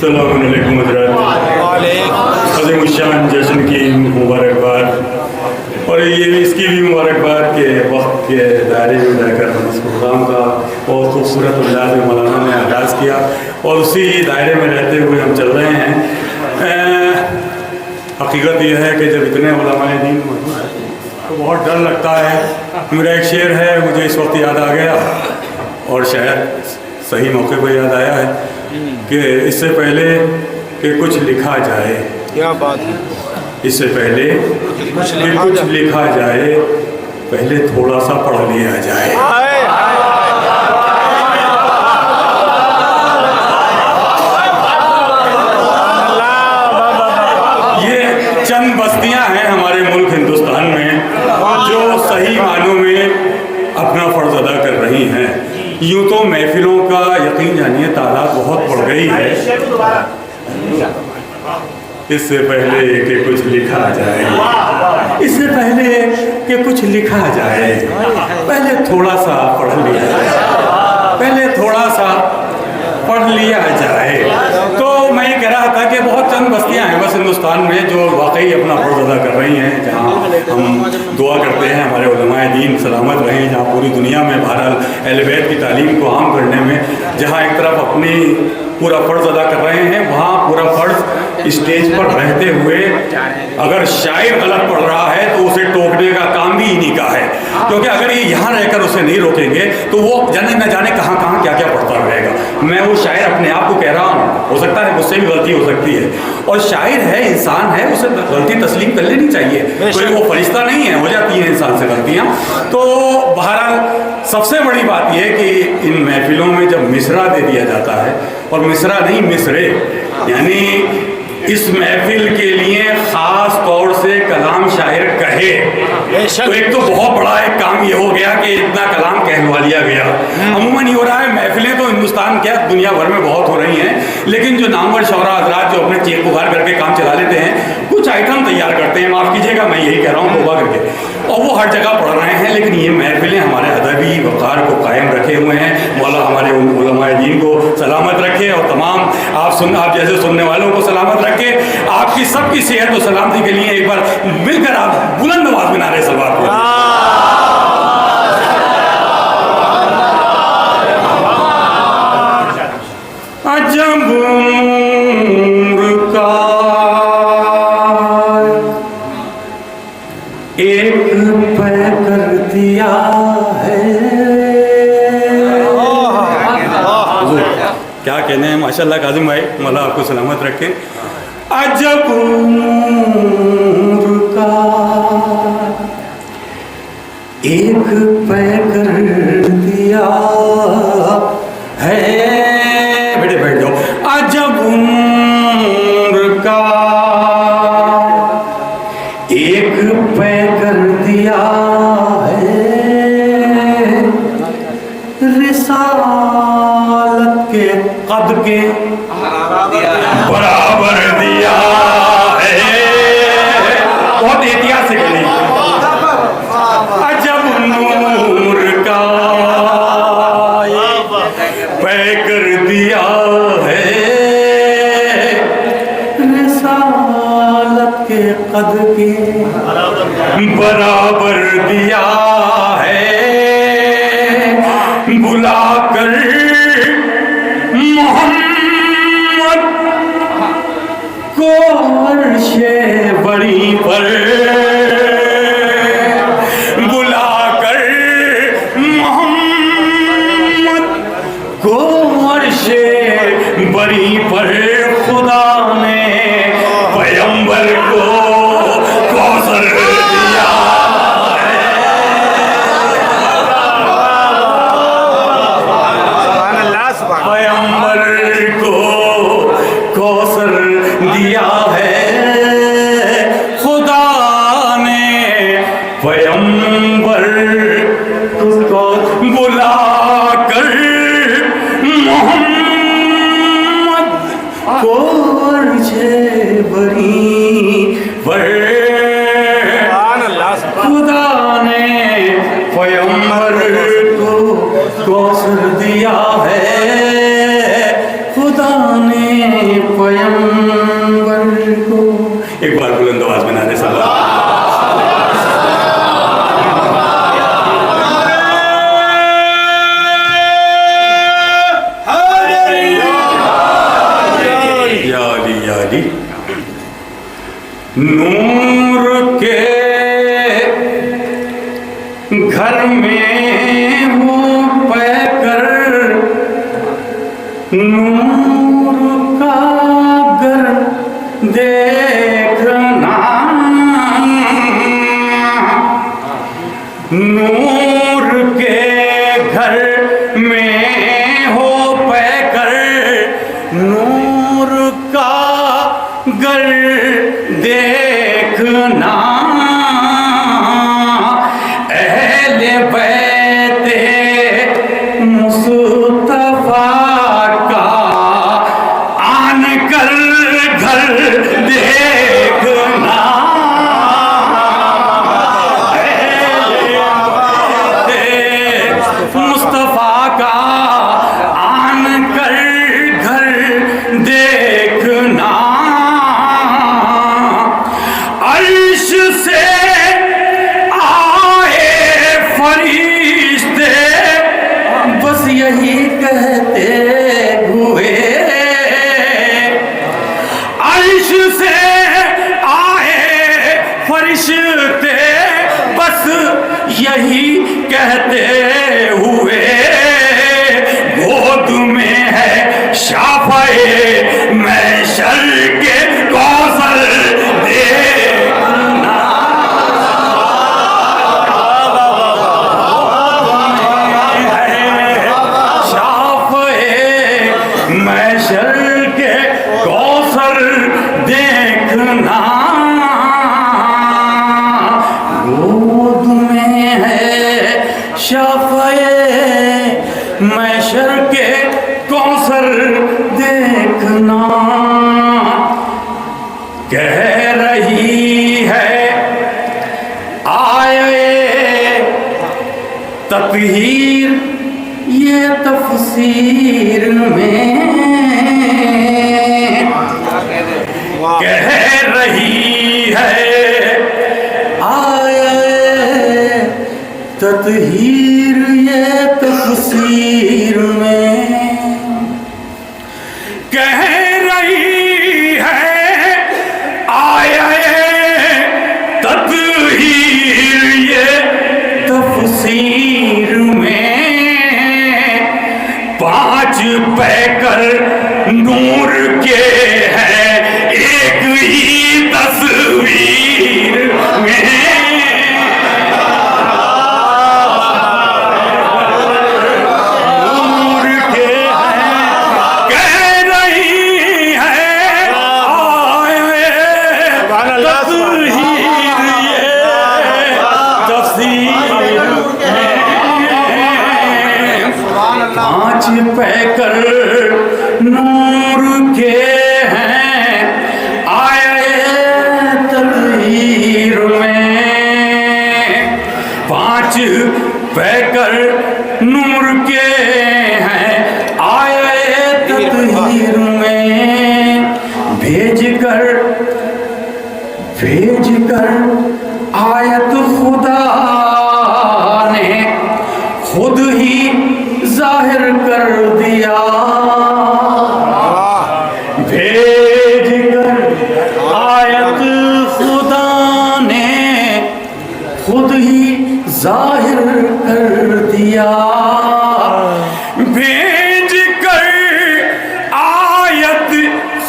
अस्सलाम वालेकुम हज़रात। अज़ीमुश्शान जश्न की मुबारकबाद और ये इसकी भी मुबारकबाद के वक्त के दायरे में रहकर हम इस प्रोग्राम का बहुत खूबसूरत अंदाज में मौलाना ने आगाज़ किया और उसी दायरे में रहते हुए हम चल रहे हैं। हकीकत यह है कि जब इतने उलमाए दीन मौजूद हैं तो बहुत डर लगता है। मेरा एक शेर है, मुझे इस वक्त याद आ गया और शायद सही मौके पर याद आया है कि इससे पहले कि कुछ लिखा जाए, क्या बात है, इससे पहले कि कुछ लिखा जाए पहले थोड़ा सा पढ़ लिया जाए। ये चंद बस्तियां हैं हमारे मुल्क हिंदुस्तान में जो सही मानों में अपना फ़र्ज अदा कर रही हैं। यूँ तो महफिलों का यकीन जानिए तादाद बहुत बढ़ गई है। इससे पहले कि कुछ लिखा जाए, इससे पहले कि कुछ लिखा जाए पहले थोड़ा सा पढ़ लिया जाए, पहले थोड़ा सा पढ़ लिया जाए। तो मैं ये कह रहा था कि बहुत चंद बस्तियां हैं बस हिंदुस्तान में जो वाकई अपना फ़र्ज अदा कर रही हैं, जहाँ हम दुआ करते हैं हमारे उलमाए दीन सलामत रहें, जहाँ पूरी दुनिया में बहरहाल अहले बैत की तालीम को आम करने में जहाँ एक तरफ अपनी पूरा फ़र्ज अदा कर रहे हैं, वहाँ पूरा फ़र्ज स्टेज पर रहते हुए अगर शायर गलत पढ़ रहा है तो उसे टोकने का काम भी इन्हीं का है, क्योंकि अगर ये यहाँ रहकर उसे नहीं रोकेंगे तो वो जाने न जाने कहाँ कहाँ क्या क्या पढ़ता रहेगा। मैं वो शायर अपने आप को कह रहा हूँ, हो सकता है मुझसे भी गलती हो सकती है, और शायर है, इंसान है, उसे गलती तस्लीम कर लेनी चाहिए, कोई वो फरिश्ता नहीं है, हो जाती है इंसान से गलतियाँ। तो बहरहाल सबसे बड़ी बात यह कि इन महफिलों में जब मिसरा दे दिया जाता है, और मिसरा नहीं मिसरे, यानी इस महफिल के लिए ख़ास तौर से कलाम शायर कहे, तो एक तो बहुत बड़ा एक काम ये हो गया कि इतना कलाम कहलवा लिया गया। अमूमन ये हो रहा है, महफिलें तो हिंदुस्तान क्या दुनिया भर में बहुत हो रही हैं, लेकिन जो नामवर शौरा हज़रात जो अपने चेक पुकार करके काम चला लेते हैं, कुछ आइटम तैयार करते हैं, माफ़ कीजिएगा मैं यही कह रहा हूँ तौबा करके, और वो हर जगह पढ़ रहे हैं। लेकिन ये महफिलें हमारे अदबी वक़ार को कायम रखे हुए हैं। मौला हमारे उलमाए दीन को सलामत रखे और तमाम आप जैसे सुनने वालों को सलामत रखे। आपकी सबकी सेहत और सलामती के लिए एक बार मिलकर आप बुलंद आवाज़ में नारे सलवात करें। अजब उम्र का एक पै कर दिया है। क्या कहने हैं, माशाल्लाह काजिम भाई, मौला आपको सलामत रखें। अजब उम्र का एक पै कर दिया है, बेटे बैठ जाओ। अजब उम्र का एक पै कर दिया है, रिसालत के कद के बराबर दिया है। बहुत एहतियात से कहनी। अजब नूर का पै कर दिया है, रिसालत के कद के बराबर दिया है। बुलाकर मोहम्मद को अर्शे बरी पर, बुलाकर मोहम्मद को अर्शे बरी पर खुदा ने पैगंबर को कौसर दिया है। पैगंबर को कौसर दिया है, खुदा ने पैगंबर को बुलाकर मोहम्मद को अर्शे बरी पर, खुदा ने पैगंबर को कौसर दिया है, खुदा ने वाली। नूर के घर में वो पैकर, नूर का घर देखना, नूर के घर में हो पैकर, नूर का घर देखना, अहले बैते मुस्तफा का आन कर घर देखना, मुस्तफा का आन कर घर देखना, अर्श से आए फरिश्ते बस यही कहते हुए, अर्श से आए फरिश्ते बस यही कहते हुए, गोद में है शाफ़ए महशर के कौसर देखना, शाफ़ए महशर के कौसर देखना, गोद में है शाफ़ए महशर के कौसर देखना, कह रही है आए तत्हीर ये तफसीर में, कह रही है आए तत्हीर ये तफसीर में, कह रही है आए तत्हीर ये तफसीर में, पांच पैकर नूर के हैं एक ही तस्वीर में, नूर के हैं कह रही है आए तस्वीर ये तस्वीर में, पांच पैकर नूर के हैं आए तस्वीर में, पांच पैकर नूर के हैं आए तस्वीर में, भेज कर आयत खुदा ने खुद ही जाहिर कर दिया, भेज कर आयत खुदा ने खुद ही जाहिर कर दिया, भेज कर आयत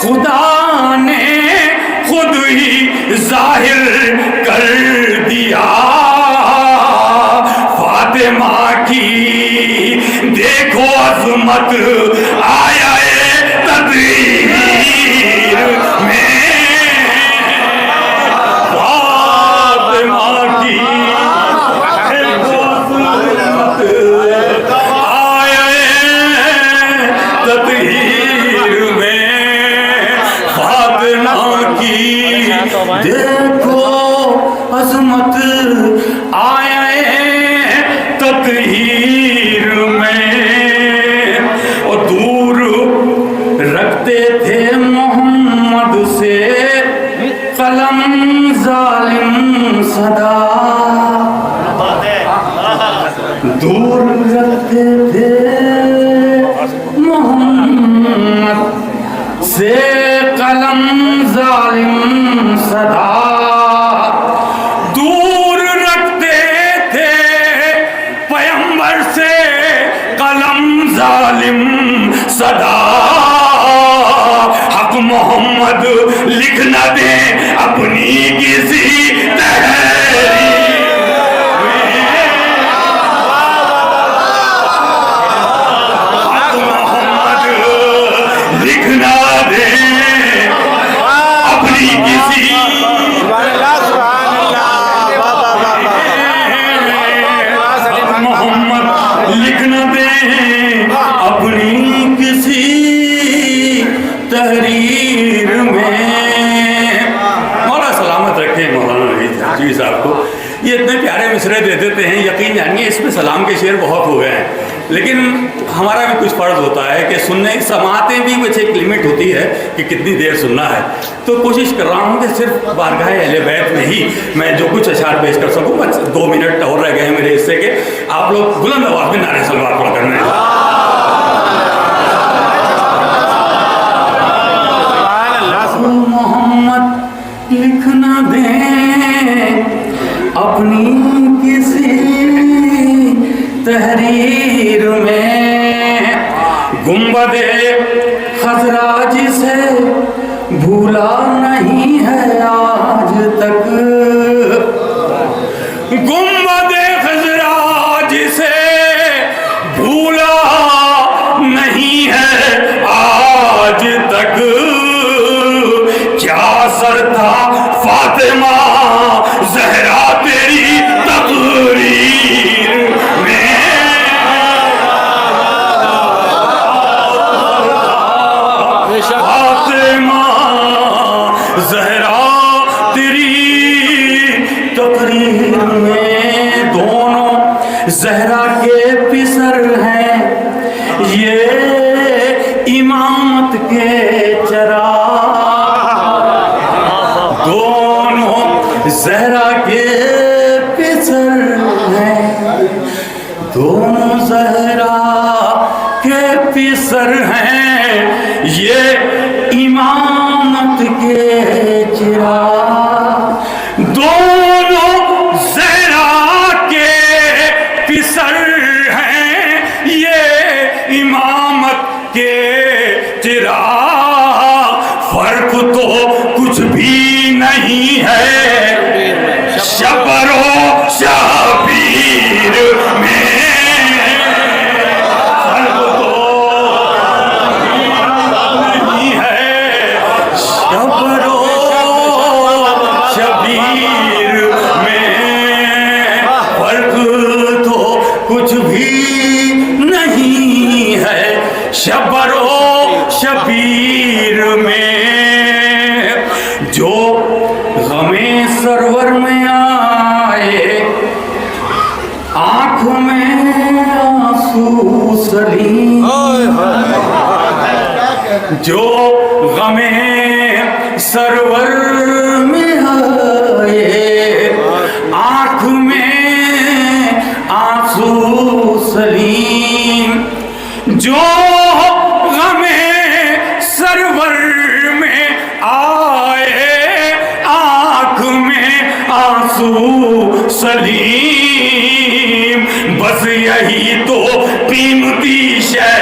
खुदा ने खुद ही जाहिर कर दिया, फातिमा की देखो अज़मत आया तदबीर में, फातिमा की देखो अज़मत आया तदबीर में, फातिमा की देखो अज़मत आया तदबीर में, और दूर रखते थे मोहम्मद से कलम जालिम सदा, दूर रखते थे मोहम्मद से कलम जालिम सदा दूर रखते थे, पैगंबर से कलम जालिम सदा। हक मोहम्मद लिख न दे अपनी किसी तहरीर में, हक मोहम्मद लिख न दे अपनी किसी मोहम्मद लिख न दे अपनी किसी तहरीर में। मौला सलामत रखे मौलाना जी साहब को। ये इतने प्यारे मिसरे दे देते हैं, यकीन जानिए इसमें सलाम के शेर बहुत हो गए हैं, लेकिन हमारा भी कुछ फ़र्ज होता है कि सुनने समातें भी कुछ एक लिमिट होती है कि कितनी देर सुनना है। तो कोशिश कर रहा हूँ कि सिर्फ बारगाह अहले बैत में ही मैं जो कुछ अशार पेश कर सकूँ। बस 2 मिनट और रह गए हैं मेरे हिस्से के। आप लोग बुलंद आवाज़ में नारे सलवार पढ़ करना है। मोहम्मद लिख न दें अपनी किसी तहरीर में, गुंबदे खजरा जिसे भूला नहीं है आज तक, गुंबदे खजरा जिसे भूला नहीं है आज तक। क्या असर था फातिमा ज़हरा तेरी तकरीर में, फातिमा ज़हरा तेरी तकरीर में। दोनों ज़हरा के पिसर हैं, ये इमामत के चराग, दोनों ज़हरा के पिसर हैं, दोनों ज़हरा के पिसर हैं, ये इमामत के चिराग। दोनों ज़हरा के पिसर हैं, ये इमामत के चिराग। फर्क तो कुछ भी नहीं है शबरो शबीर में, फर्क तो नहीं है शबरो शबीर में, फर्क तो कुछ भी नहीं है शबरो शबीर में। जो गमे सरवर में आए आँख में आंसू सलीम, जो गमे सरवर में आए आँख में आंसू सलीम, जो गमे सरवर में आए आँख में आंसू सलीम। बस यही तो कीमती शय